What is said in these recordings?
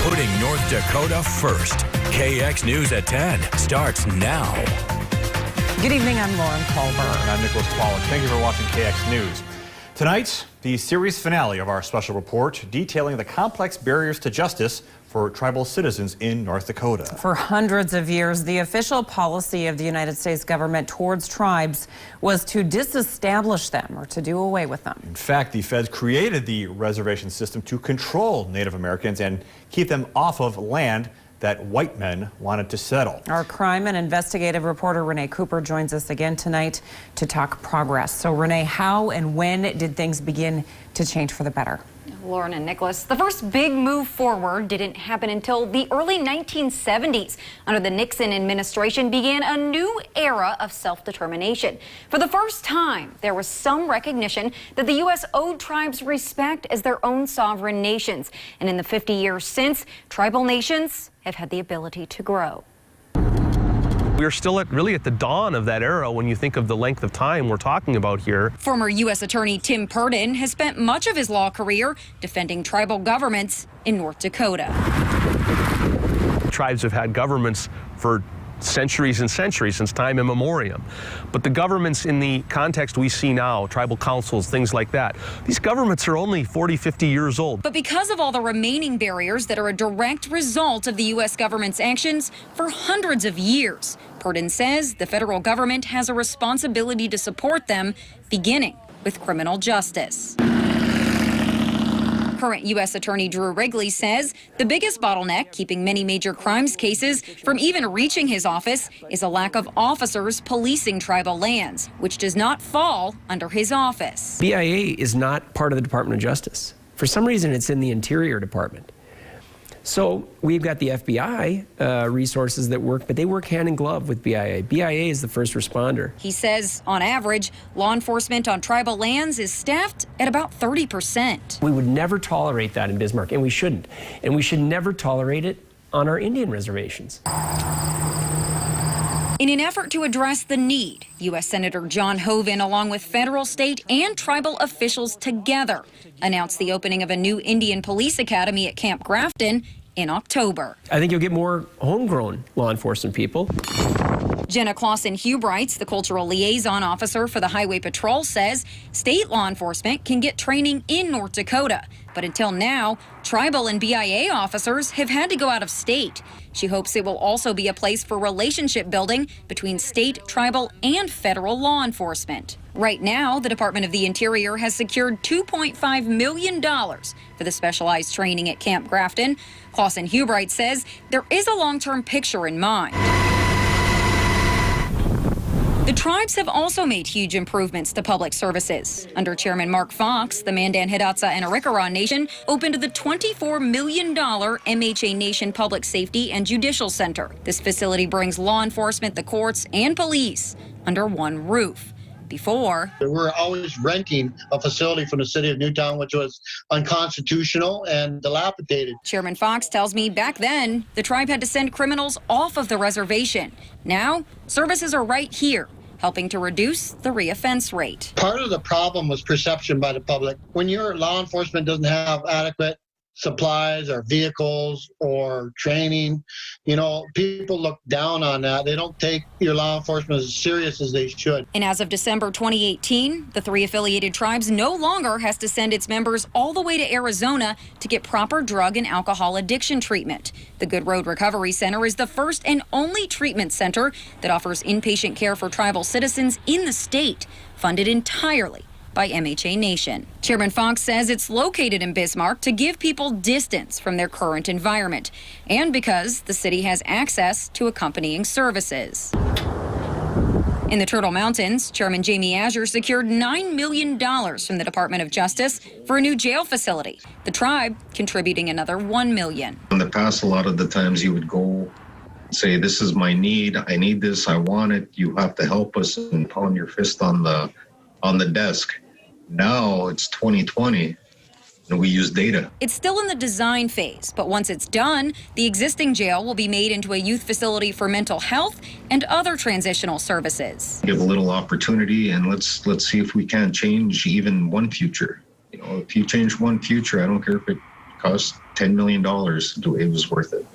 putting North Dakota first. KX News at 10 starts now. Good evening, I'm Lauren Culver. And I'm Nicholas Pollack. Thank you for watching KX News. Tonight, the series finale of our special report detailing the complex barriers to justice for tribal citizens in North Dakota. For hundreds of years, the official policy of the United States government towards tribes was to disestablish them or to do away with them. In fact, the feds created the reservation system to control Native Americans and keep them off of land that white men wanted to settle. Our crime and investigative reporter Renee Cooper joins us again tonight to talk progress. So Renee, how and when did things begin to change for the better? Lauren and Nicholas, the first big move forward didn't happen until the early 1970s. Under the Nixon administration began a new era of self-determination. For the first time, there was some recognition that the U.S. owed tribes respect as their own sovereign nations. And in the 50 years since, tribal nations have had the ability to grow. We're still really at the dawn of that era when you think of the length of time we're talking about here. Former U.S. Attorney Tim Purdon has spent much of his law career defending tribal governments in North Dakota. Tribes have had governments for centuries and centuries, since time immemorial. But the governments in the context we see now, tribal councils, things like that, these governments are only 40, 50 years old. But because of all the remaining barriers that are a direct result of the U.S. government's actions for hundreds of years, Purdon says the federal government has a responsibility to support them, beginning with criminal justice. Current U.S. Attorney Drew Wrigley says the biggest bottleneck keeping many major crimes cases from even reaching his office is a lack of officers policing tribal lands, which does not fall under his office. BIA is not part of the Department of Justice. For some reason, it's in the Interior Department. So we've got the FBI resources that work, but they work hand in glove with BIA. BIA is the first responder. He says, on average, law enforcement on tribal lands is staffed at about 30%. We would never tolerate that in Bismarck, and we shouldn't. And we should never tolerate it on our Indian reservations. In an effort to address the need, U.S. Senator John Hoeven, along with federal, state, and tribal officials together, announced the opening of a new Indian police academy at Camp Grafton in October. I think you'll get more homegrown law enforcement people. Jenna Clausen-Hubrights, the cultural liaison officer for the Highway Patrol, says state law enforcement can get training in North Dakota. But until now, tribal and BIA officers have had to go out of state. She hopes it will also be a place for relationship building between state, tribal, and federal law enforcement. Right now, the Department of the Interior has secured $2.5 million for the specialized training at Camp Grafton. Clausen-Hubright says there is a long-term picture in mind. The tribes have also made huge improvements to public services. Under Chairman Mark Fox, the Mandan, Hidatsa, and Arikaran Nation opened the $24 million MHA Nation Public Safety and Judicial Center. This facility brings law enforcement, the courts, and police under one roof. Before, we were always renting a facility from the city of Newtown, which was unconstitutional and dilapidated. Chairman Fox tells me back then, the tribe had to send criminals off of the reservation. Now, services are right here, helping to reduce the reoffense rate. Part of the problem was perception by the public. When your law enforcement doesn't have adequate supplies or vehicles or training, people look down on that. They don't take your law enforcement as serious as they should. And as of December 2018, the 3 affiliated tribes no longer has to send its members all the way to Arizona to get proper drug and alcohol addiction treatment. The Good Road Recovery Center is the first and only treatment center that offers inpatient care for tribal citizens in the state, funded entirely by MHA Nation. Chairman Fox says it's located in Bismarck to give people distance from their current environment and because the city has access to accompanying services. In the Turtle Mountains, Chairman Jamie Azure secured $9 million from the Department of Justice for a new jail facility, the tribe contributing another $1 million. In the past, a lot of the times you would go say, this is my need, I need this, I want it, you have to help us, and pound your fist on the desk. Now it's 2020 and we use data. It's still in the design phase, but once it's done, the existing jail will be made into a youth facility for mental health and other transitional services. Give a little opportunity and let's see if we can change even one future. If you change one future, I don't care if it cost $10 million. It was worth it.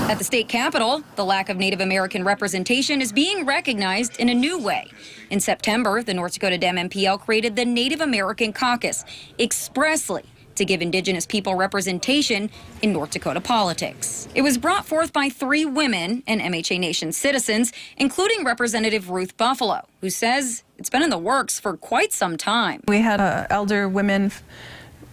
At the state capitol, the lack of Native American representation is being recognized in a new way. In September, the North Dakota Dem MPL created the Native American Caucus expressly to give Indigenous people representation in North Dakota politics. It was brought forth by 3 women and MHA Nation citizens, including Representative Ruth Buffalo, who says it's been in the works for quite some time. We had elder women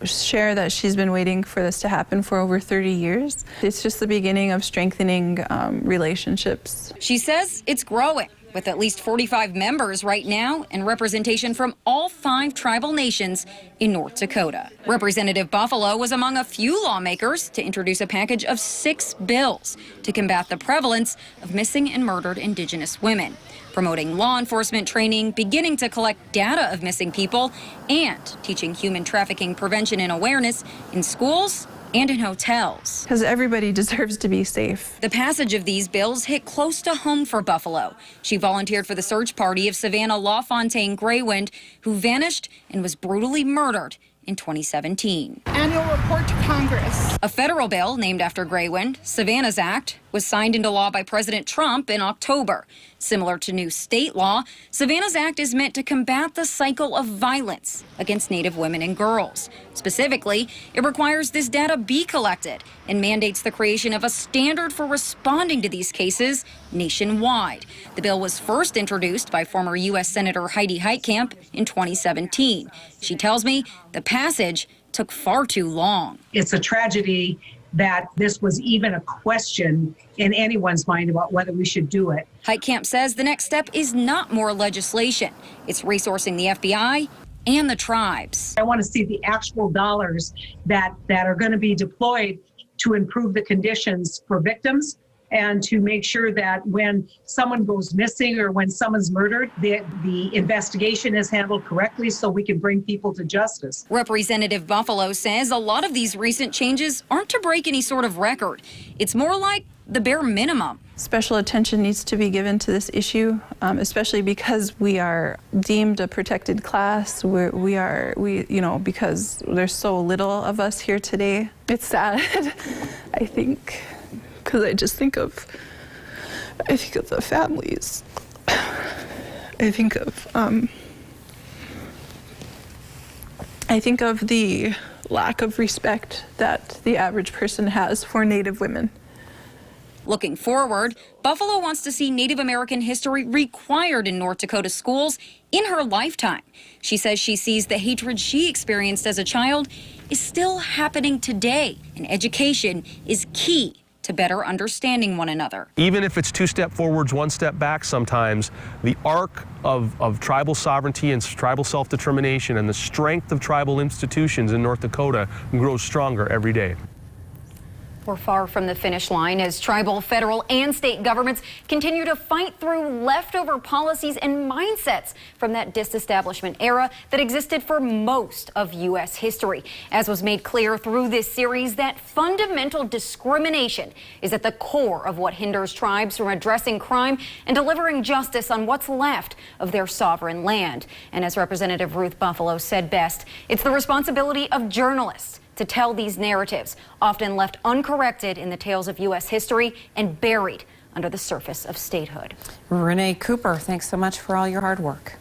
share that she's been waiting for this to happen for over 30 years. It's just the beginning of strengthening relationships. She says it's growing, with at least 45 members right now and representation from all 5 tribal nations in North Dakota. Representative Buffalo was among a few lawmakers to introduce a package of 6 bills to combat the prevalence of missing and murdered Indigenous women, promoting law enforcement training, beginning to collect data of missing people, and teaching human trafficking prevention and awareness in schools and in hotels. Because everybody deserves to be safe. The passage of these bills hit close to home for Buffalo. She volunteered for the search party of Savannah LaFontaine Graywind, who vanished and was brutally murdered in 2017. Annual report to Congress. A federal bill named after Graywind, Savannah's Act, was signed into law by President Trump in October. Similar to new state law, Savannah's Act is meant to combat the cycle of violence against Native women and girls. Specifically, it requires this data be collected and mandates the creation of a standard for responding to these cases nationwide. The bill was first introduced by former U.S. Senator Heidi Heitkamp in 2017. She tells me the passage took far too long. It's a tragedy that this was even a question in anyone's mind about whether we should do it. Heitkamp says the next step is not more legislation. It's resourcing the FBI and the tribes. I want to see the actual dollars that are going to be deployed to improve the conditions for victims and to make sure that when someone goes missing or when someone's murdered, the investigation is handled correctly so we can bring people to justice. Representative Buffalo says a lot of these recent changes aren't to break any sort of record. It's more like the bare minimum. Special attention needs to be given to this issue, especially because we are deemed a protected class. Because there's so little of us here today. It's sad, I think. Because I think of the families. I think of the lack of respect that the average person has for Native women. Looking forward, Buffalo wants to see Native American history required in North Dakota schools in her lifetime. She says she sees the hatred she experienced as a child is still happening today, and education is key to better understanding one another. Even if it's 2 steps forwards, 1 step back sometimes, the arc of tribal sovereignty and tribal self-determination and the strength of tribal institutions in North Dakota grows stronger every day. We're far from the finish line as tribal, federal, and state governments continue to fight through leftover policies and mindsets from that disestablishment era that existed for most of U.S. history. As was made clear through this series, that fundamental discrimination is at the core of what hinders tribes from addressing crime and delivering justice on what's left of their sovereign land. And as Representative Ruth Buffalo said best, it's the responsibility of journalists to tell these narratives, often left uncorrected in the tales of U.S. history and buried under the surface of statehood. Renee Cooper, thanks so much for all your hard work.